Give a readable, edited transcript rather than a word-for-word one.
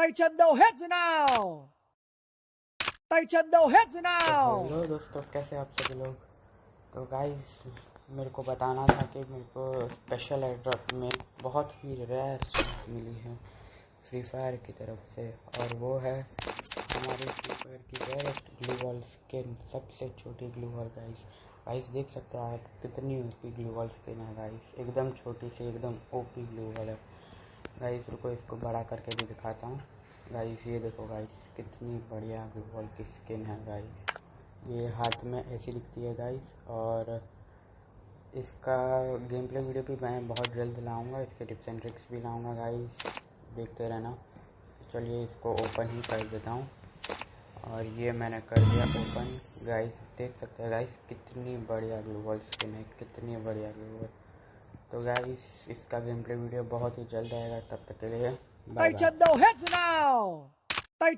tay chân đâu hết rồi nào, tay chân đâu hết rồi nào। Hello दोस्तों, कैसे आप सभी लोग। तो गाइस, मेरे को बताना था कि मेरे को स्पेशल एयरड्रॉप में बहुत ही रेयर चीज़ मिली है फ्री फायर की तरफ से, और वो है हमारी फ्री फायर की रेयरेस्ट ग्लू वॉल स्किन, सबसे छोटी ग्लू वॉल। गाइस देख सकते हैं आप कितनी ओपी ग्लू वॉल स्किन है गाइस, एकदम छोटी सी एकदम ओपी ग्लू वॉल है गाइस। रुको इसको बड़ा करके भी दिखाता हूँ गाइस। ये देखो गाइस, कितनी बढ़िया ग्लू वॉल की स्किन है गाइस। ये हाथ में ऐसी दिखती है गाइस, और इसका गेम प्ले वीडियो भी मैं बहुत जल्द लाऊंगा, इसके टिप्स एंड ट्रिक्स भी लाऊंगा गाइस, देखते रहना। चलिए इसको ओपन ही कर देता हूँ, और ये मैंने कर दिया ओपन गाइस। देख सकते हैं गाइस कितनी बढ़िया ग्लू वॉल स्किन है, कितनी बढ़िया ग्लू वॉल। तो गाइस इसका गेम प्ले वीडियो बहुत ही जल्द आएगा, तब तक के लिए bye Tay bye. chân đâu hết rồi nào, tay